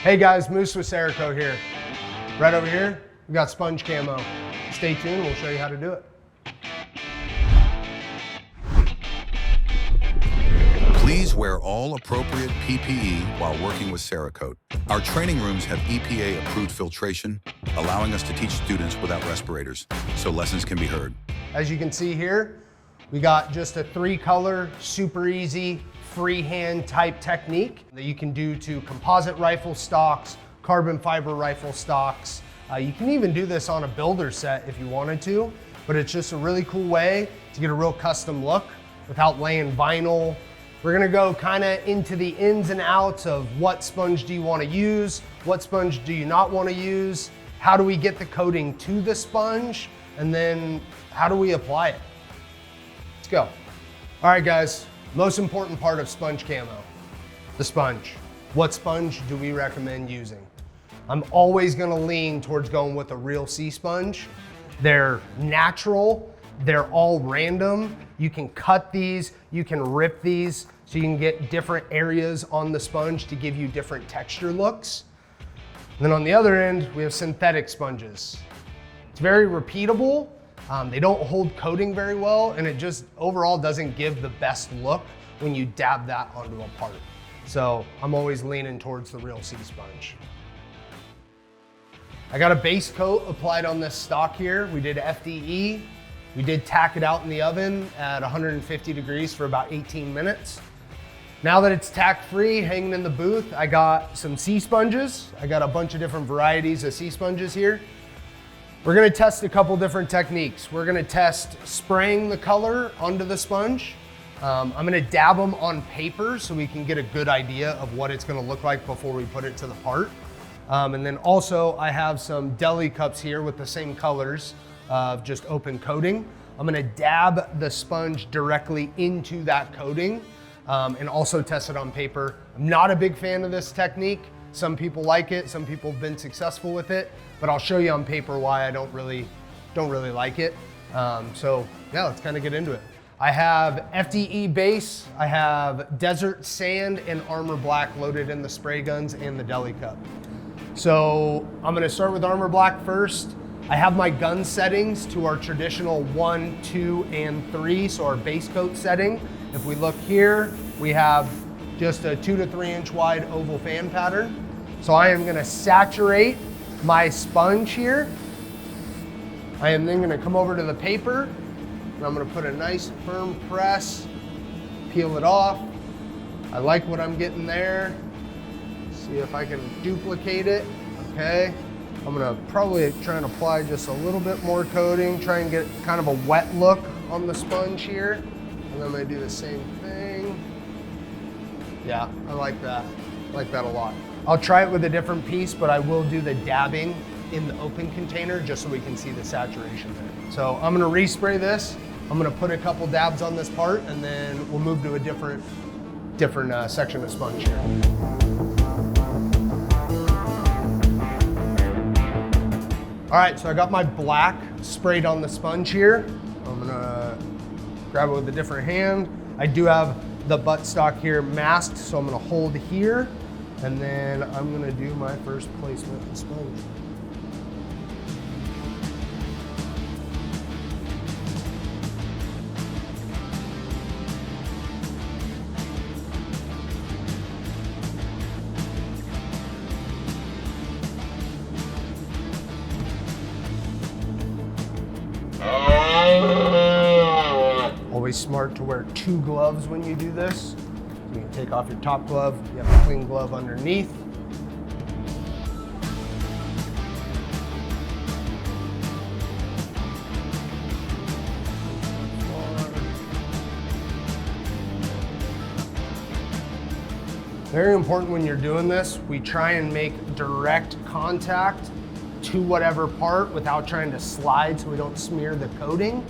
Hey guys, Moose with Cerakote here. Right over here, we got sponge camo. Stay tuned, we'll show you how to do it. Please wear all appropriate PPE while working with Cerakote. Our training rooms have EPA-approved filtration, allowing us to teach students without respirators, so lessons can be heard. As you can see here, we got just a 3-color, super easy, freehand type technique that you can do to composite rifle stocks, carbon fiber rifle stocks. You can even do this on a builder set if you wanted to, but it's just a really cool way to get a real custom look without laying vinyl. We're gonna go kind of into the ins and outs of what sponge do you want to use, what sponge do you not want to use, how do we get the coating to the sponge, and then how do we apply it. Let's go. All right guys, most important part of sponge camo, the sponge. What sponge do we recommend using? I'm always gonna lean towards going with a real sea sponge. They're natural, they're all random. You can cut these, you can rip these, so you can get different areas on the sponge to give you different texture looks. And then on the other end, we have synthetic sponges. It's very repeatable. They don't hold coating very well, and it just overall doesn't give the best look when you dab that onto a part. So I'm always leaning towards the real sea sponge. I got a base coat applied on this stock here. We did FDE. We did tack it out in the oven at 150 degrees for about 18 minutes. Now that it's tack free, hanging in the booth, I got some sea sponges. I got a bunch of different varieties of sea sponges here. We're gonna test a couple different techniques. We're gonna test spraying the color onto the sponge. I'm gonna dab them on paper so we can get a good idea of what it's gonna look like before we put it to the part. And then also I have some deli cups here with the same colors of just open coating. I'm gonna dab the sponge directly into that coating and also test it on paper. I'm not a big fan of this technique. Some people like it, some people have been successful with it, but I'll show you on paper why I don't really like it. So yeah, let's kind of get into it. I have FDE base, I have desert sand and armor black loaded in the spray guns and the deli cup. So I'm gonna start with armor black first. I have my gun settings to our traditional 1, 2, and 3, so our base coat setting. If we look here, we have just a 2 to 3 inch wide oval fan pattern. So I am gonna saturate my sponge here. I am then gonna come over to the paper, and I'm gonna put a nice firm press, peel it off. I like what I'm getting there. See if I can duplicate it, okay. I'm gonna probably try and apply just a little bit more coating, try and get kind of a wet look on the sponge here. And then I'm gonna do the same thing. Yeah, I like that. I like that a lot. I'll try it with a different piece, but I will do the dabbing in the open container just so we can see the saturation there. So I'm gonna respray this. I'm gonna put a couple dabs on this part, and then we'll move to a different section of sponge here. All right, so I got my black sprayed on the sponge here. I'm gonna grab it with a different hand. I do have the buttstock here masked, so I'm gonna hold here, and then I'm gonna do my first placement of the sponge. Always smart to wear 2 gloves when you do this. You can take off your top glove, you have a clean glove underneath. Very important when you're doing this, we try and make direct contact to whatever part without trying to slide so we don't smear the coating.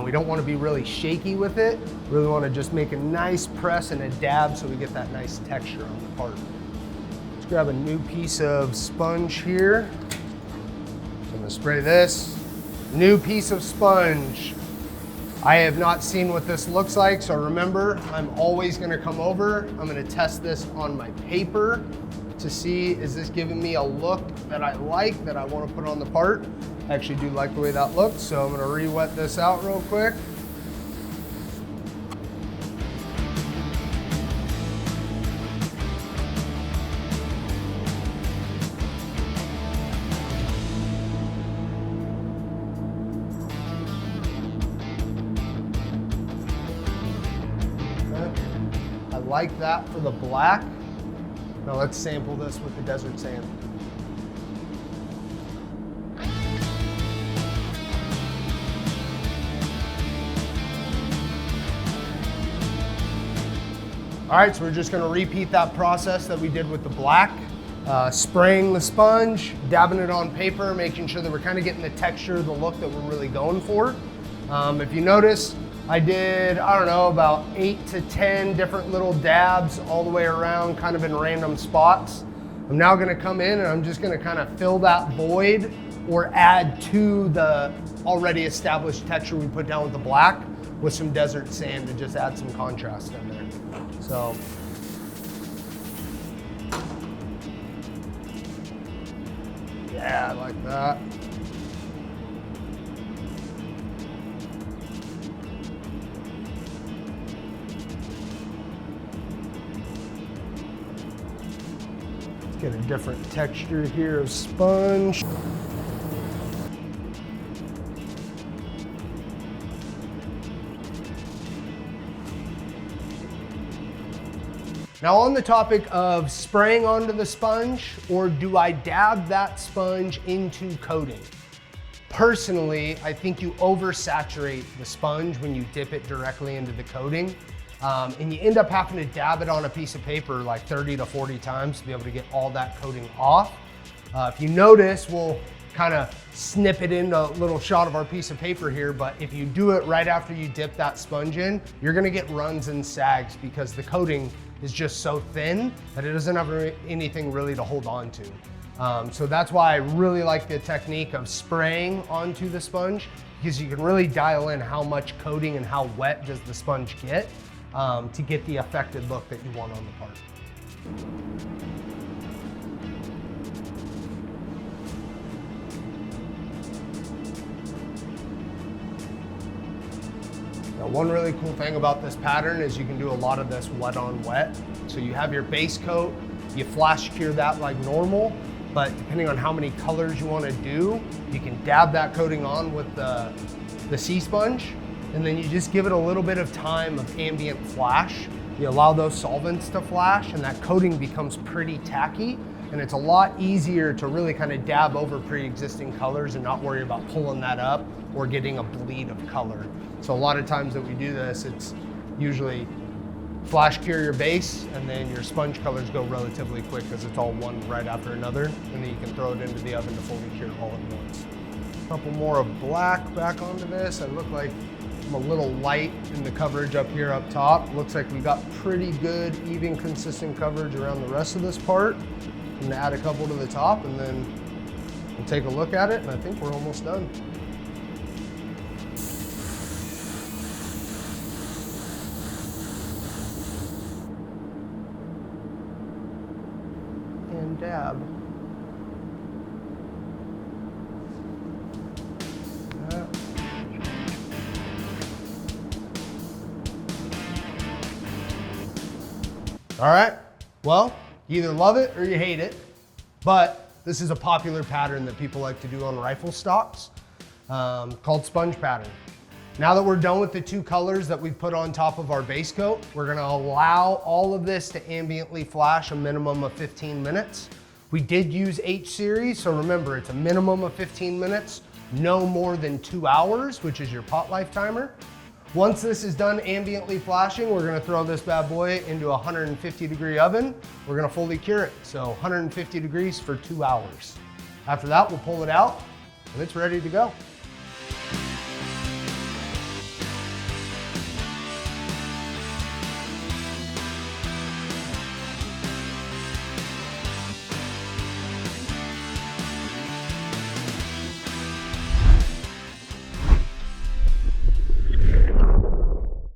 We don't want to be really shaky with it. We really want to just make a nice press and a dab so we get that nice texture on the part. Let's grab a new piece of sponge here. So I'm going to spray this. New piece of sponge. I have not seen what this looks like, so remember, I'm always going to come over. I'm going to test this on my paper to see, is this giving me a look that I like, that I want to put on the part. I actually do like the way that looks, so I'm gonna re-wet this out real quick. I like that for the black. Now let's sample this with the desert sand. All right, so we're just gonna repeat that process that we did with the black. Spraying the sponge, dabbing it on paper, making sure that we're kind of getting the texture, the look that we're really going for. If you notice, I did, I don't know, about 8 to 10 different little dabs all the way around, kind of in random spots. I'm now gonna come in and I'm just gonna kind of fill that void or add to the already established texture we put down with the black with some desert sand to just add some contrast in there. So, yeah, I like that. Let's get a different texture here of sponge. Now on the topic of spraying onto the sponge, or do I dab that sponge into coating? Personally, I think you oversaturate the sponge when you dip it directly into the coating. And you end up having to dab it on a piece of paper like 30 to 40 times to be able to get all that coating off. If you notice, we'll kind of snip it in a little shot of our piece of paper here, but if you do it right after you dip that sponge in, you're gonna get runs and sags because the coating is just so thin that it doesn't have anything really to hold on to. So that's why I really like the technique of spraying onto the sponge, because you can really dial in how much coating and how wet does the sponge get to get the affected look that you want on the part. Now, one really cool thing about this pattern is you can do a lot of this wet on wet. So you have your base coat, you flash cure that like normal, but depending on how many colors you want to do, you can dab that coating on with the sea sponge, and then you just give it a little bit of time of ambient flash. You allow those solvents to flash, and that coating becomes pretty tacky, and it's a lot easier to really kind of dab over pre-existing colors and not worry about pulling that up or getting a bleed of color. So a lot of times that we do this, it's usually flash cure your base, and then your sponge colors go relatively quick because it's all one right after another, and then you can throw it into the oven to fully cure all at once. A couple more of black back onto this. I look like I'm a little light in the coverage up here up top. Looks like we got pretty good, even, consistent coverage around the rest of this part. I'm gonna add a couple to the top, and then we'll take a look at it, and I think we're almost done. And dab. All right, well, you either love it or you hate it, but this is a popular pattern that people like to do on rifle stocks called sponge pattern. Now that we're done with the two colors that we put on top of our base coat, we're gonna allow all of this to ambiently flash a minimum of 15 minutes. We did use H series, so remember, it's a minimum of 15 minutes, no more than 2 hours, which is your pot life timer. Once this is done ambiently flashing, we're gonna throw this bad boy into a 150-degree oven. We're gonna fully cure it, so 150 degrees for 2 hours. After that, we'll pull it out, and it's ready to go.